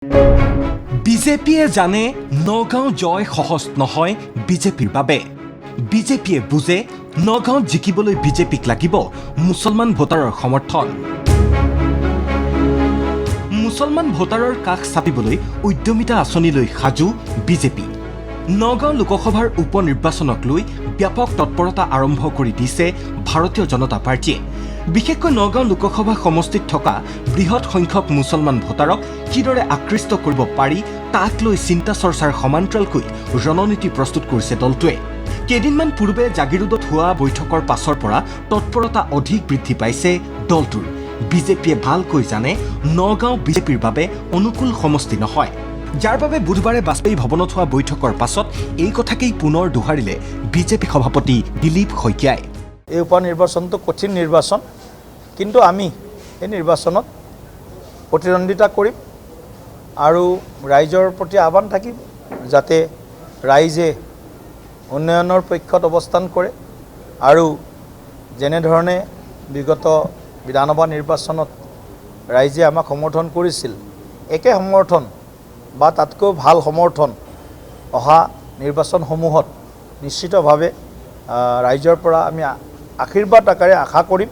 বিজেপিয়ে জানে নগাঁও জয় সহজ নহয় বিজেপিৰ বাবে। বিজেপিয়ে বুজে নগাঁৱত জিকিবলৈ বিজেপিক লাগিব মুছলমান ভোটাৰৰ সমৰ্থন। মুছলমান ভোটাৰৰ কাষ চাপিবলৈ উদ্যমিতা আঁচনিলৈ সাজু বিজেপি। নগাঁও লোকসভাৰ উপ নিৰ্বাচনক লৈ ব্যাপক তৎপৰতা আৰম্ভ কৰি দিছে ভাৰতীয় জনতা পাৰ্টীয়ে। বিশেষকৈ নগাঁও লোকসভা সমষ্টিত থকা বৃহৎ সংখ্যক মুছলমান ভোটাৰক কিদৰে আকৃষ্ট কৰিব পাৰি তাক লৈ চিন্তা চৰ্চাৰ সমান্তৰালকৈ ৰণনীতি প্ৰস্তুত কৰিছে দলটোৱে। কেইদিনমান পূৰ্বে জাগিৰোডত হোৱা বৈঠকৰ পাছৰ পৰা তৎপৰতা অধিক বৃদ্ধি পাইছে দলটোৰ। বিজেপিয়ে ভালকৈ জানে নগাঁও বিজেপিৰ বাবে অনুকূল সমষ্টি নহয়, যাৰ বাবে বুধবাৰে বাজপেয়ী ভৱনত হোৱা বৈঠকৰ পাছত এই কথাকেই পুনৰ দোহাৰিলে বিজেপি সভাপতি দিলীপ শইকীয়াই। এই উপ নিৰ্বাচনটো কঠিন নিৰ্বাচন, কিন্তু আমি এই নিৰ্বাচনত প্ৰতিদ্বন্দ্বিতা কৰিম আৰু ৰাইজৰ প্ৰতি আহ্বান থাকিব যাতে ৰাইজে উন্নয়নৰ পক্ষত অৱস্থান কৰে আৰু যেনেধৰণে বিগত বিধানসভা নিৰ্বাচনত ৰাইজে আমাক সমৰ্থন কৰিছিল, একে সমৰ্থন বা তাতকৈ ভাল সমৰ্থন অহা নিৰ্বাচনসমূহত নিশ্চিতভাৱে ৰাইজৰ পৰা আমি আশীৰ্বাদ আকাৰে আশা কৰিম।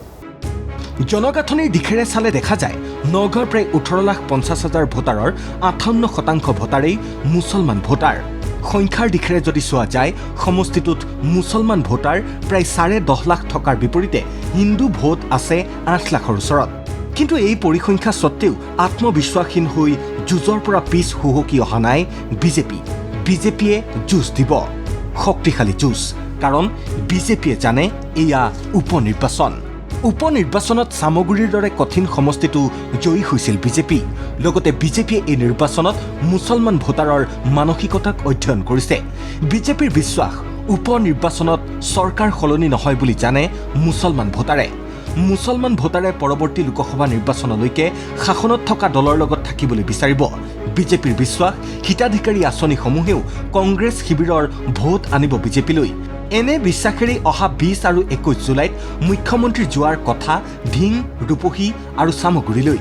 জনগাঁথনিৰ দিশেৰে চালে দেখা যায় নগাঁৱৰ প্ৰায় 18,50,000 ভোটাৰৰ 58% ভোটাৰেই মুছলমান ভোটাৰ। সংখ্যাৰ দিশেৰে যদি চোৱা যায় সমষ্টিটোত মুছলমান ভোটাৰ প্ৰায় 10.5 লাখ থকাৰ বিপৰীতে হিন্দু ভোট আছে 8 লাখৰ ওচৰত। কিন্তু এই পৰিসংখ্যা স্বত্তেও আত্মবিশ্বাসহীন হৈ যুঁজৰ পৰা পিছ হুহকি অহা নাই বিজেপি। বিজেপিয়ে যুঁজ দিব, শক্তিশালী যুঁজ, কাৰণ বিজেপিয়ে জানে এয়া উপ নিৰ্বাচন। উপ নিৰ্বাচনত চামগুৰিৰ দৰে কঠিন সমষ্টিটো জয়ী হৈছিল বিজেপি। লগতে বিজেপিয়ে এই নিৰ্বাচনত মুছলমান ভোটাৰৰ মানসিকতাক অধ্যয়ন কৰিছে। বিজেপিৰ বিশ্বাস উপ নিৰ্বাচনত চৰকাৰ সলনি নহয় বুলি জানে মুছলমান ভোটাৰে। মুছলমান ভোটাৰে পৰৱৰ্তী লোকসভা নিৰ্বাচনলৈকে শাসনত থকা দলৰ লগত থাকিবলৈ বিচাৰিব। বিজেপিৰ বিশ্বাস হিতাধিকাৰী আঁচনিসমূহেও কংগ্ৰেছ শিবিৰৰ ভোট আনিব বিজেপিলৈ। এনে বিশ্বাসেৰে অহা 20 আৰু 21 জুলাইত মুখ্যমন্ত্ৰী যোৱাৰ কথা ধিং, ৰূপহী আৰু চামগুৰিলৈ।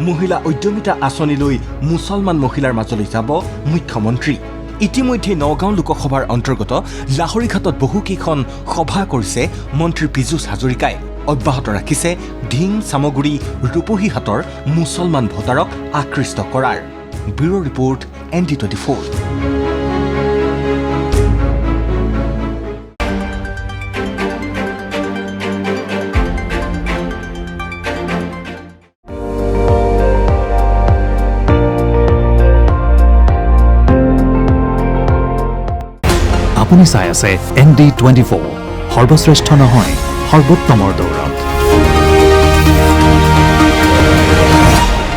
মহিলা উদ্যমিতা আঁচনিলৈ মুছলমান মহিলাৰ মাজলৈ যাব মুখ্যমন্ত্ৰী। ইতিমধ্যে নগাঁও লোকসভাৰ অন্তৰ্গত লাহৰীঘাটত বহুকেইখন সভা কৰিছে মন্ত্ৰী পীযুষ হাজৰিকাই। অব্যাহত ৰাখিছে ধিং, চামগুৰি, ৰূপহীহাটৰ মুছলমান ভোটাৰক আকৃষ্ট কৰাৰ। Bureau report ND24। আপুনি চাই আছে ND24, সৰ্বশ্ৰেষ্ঠ নহয় সৰ্বোত্তমৰ দৌৰ।